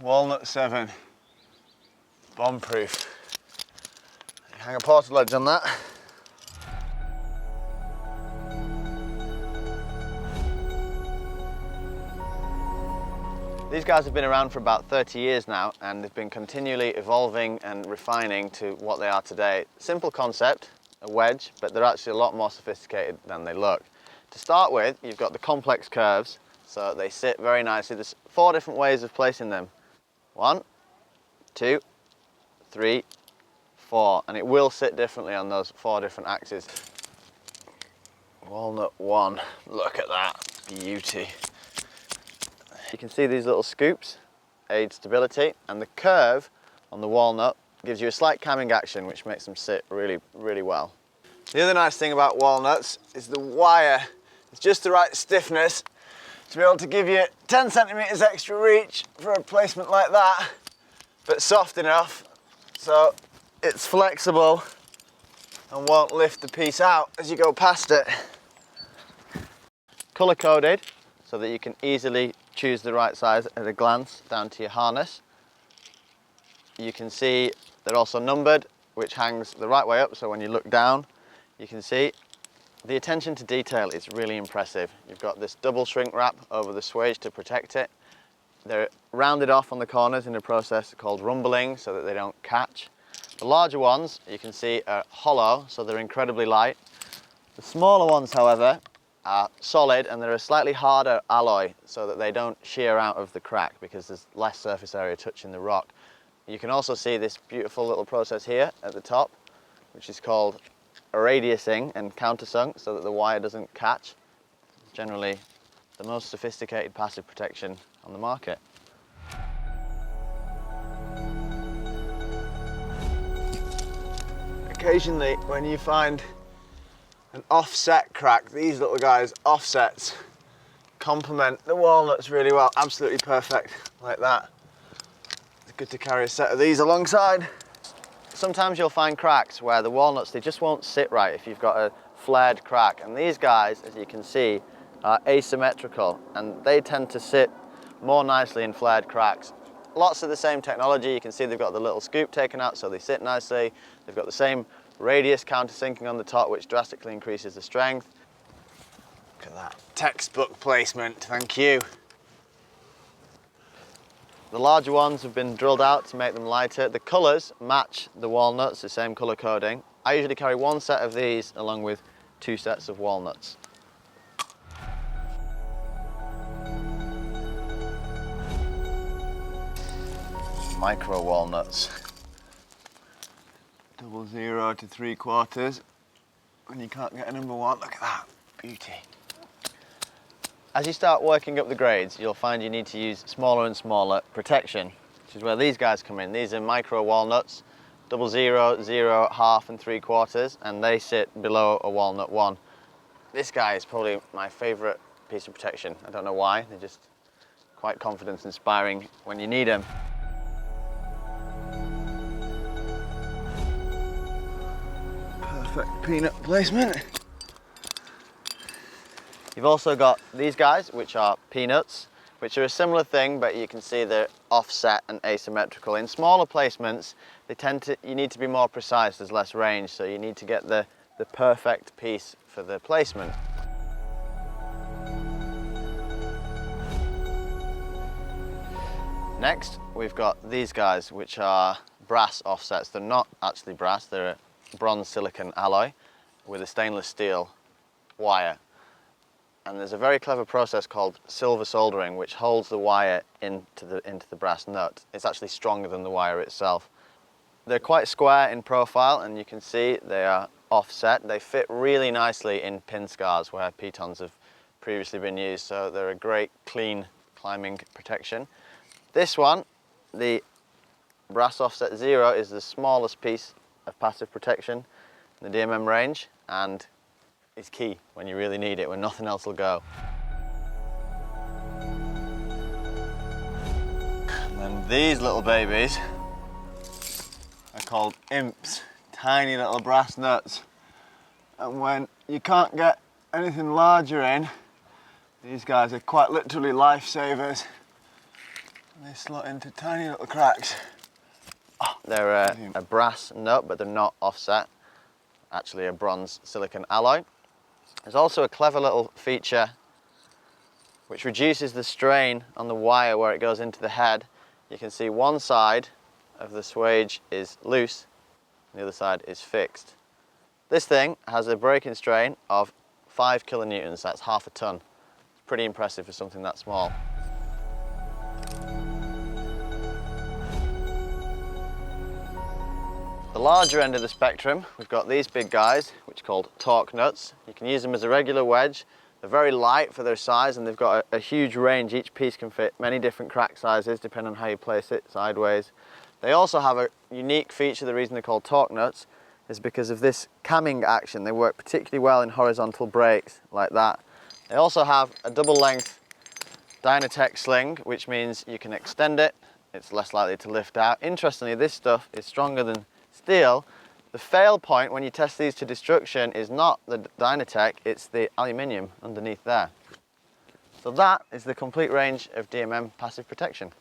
Walnut 7, bomb proof. Hang a portal edge on that. These guys have been around for about 30 years now, and they've been continually evolving and refining to what they are today. Simple concept, a wedge, but they're actually a lot more sophisticated than they look. To start with, you've got the complex curves, so they sit very nicely. There's 4 different ways of placing them. 1, 2, 3, 4, and it will sit differently on those 4 different axes. Walnut 1, look at that beauty. You can see these little scoops aid stability, and the curve on the walnut gives you a slight camming action, which makes them sit really, really well. The other nice thing about walnuts is the wire. It's just the right stiffness to be able to give you 10 centimeters extra reach for a placement like that, but soft enough so it's flexible and won't lift the piece out as you go past it. Color coded so that you can easily choose the right size at a glance down to your harness. You can see they're also numbered, which hangs the right way up, so when you look down you can see the attention to detail is really impressive. You've got this double shrink wrap over the swage to protect it. They're rounded off on the corners in a process called rumbling so that they don't catch. The larger ones you can see are hollow, so they're incredibly light. The smaller ones, however, are solid, and they're a slightly harder alloy so that they don't shear out of the crack because there's less surface area touching the rock. You can also see this beautiful little process here at the top, which is called irradiusing and countersunk so that the wire doesn't catch. It's generally the most sophisticated passive protection on the market. Occasionally, when you find an offset crack, these little guys, offsets, complement the walnuts really well. Absolutely perfect, like that. It's good to carry a set of these alongside. Sometimes you'll find cracks where the walnuts, they just won't sit right if you've got a flared crack. And these guys, as you can see, are asymmetrical, and they tend to sit more nicely in flared cracks. Lots of the same technology. You can see they've got the little scoop taken out so they sit nicely. They've got the same radius countersinking on the top, which drastically increases the strength. Look at that textbook placement, thank you. The larger ones have been drilled out to make them lighter. The colours match the walnuts, the same colour coding. I usually carry 1 set of these along with 2 sets of walnuts. Micro walnuts. 00 to 3/4. When you can't get a number 1, look at that beauty. As you start working up the grades, you'll find you need to use smaller and smaller protection, which is where these guys come in. These are micro walnuts, 00, 0, half and 3/4, and they sit below a walnut 1. This guy is probably my favourite piece of protection. I don't know why, they're just quite confidence inspiring when you need them. Perfect peanut placement. You've also got these guys, which are peanuts, which are a similar thing, but you can see they're offset and asymmetrical. In smaller placements, you need to be more precise, there's less range, so you need to get the perfect piece for the placement. Next, we've got these guys, which are brass offsets. They're not actually brass, they're a bronze silicon alloy with a stainless steel wire. And there's a very clever process called silver soldering, which holds the wire into the brass nut. It's actually stronger than the wire itself. They're quite square in profile, and you can see they are offset. They fit really nicely in pin scars where pitons have previously been used, so they're a great clean climbing protection. This one, the brass offset 0, is the smallest piece of passive protection in the DMM range, and is key when you really need it, when nothing else will go. And then these little babies are called imps, tiny little brass nuts. And when you can't get anything larger in, these guys are quite literally lifesavers. They slot into tiny little cracks. They're a brass nut, but they're not offset. Actually a bronze silicon alloy. There's also a clever little feature which reduces the strain on the wire where it goes into the head. You can see one side of the swage is loose and the other side is fixed. This thing has a breaking strain of 5 kilonewtons, that's half a ton. It's pretty impressive for something that small. The larger end of the spectrum, we've got these big guys, which are called torque nuts. You can use them as a regular wedge. They're very light for their size and they've got a huge range. Each piece can fit many different crack sizes depending on how you place it, sideways. They also have a unique feature. The reason they're called torque nuts is because of this camming action. They work particularly well in horizontal brakes like that. They also have a double length Dynatec sling, which means you can extend it. It's less likely to lift out. Interestingly, this stuff is stronger than steel. The fail point when you test these to destruction is not the Dynatec, it's the aluminium underneath there. So that is the complete range of DMM passive protection.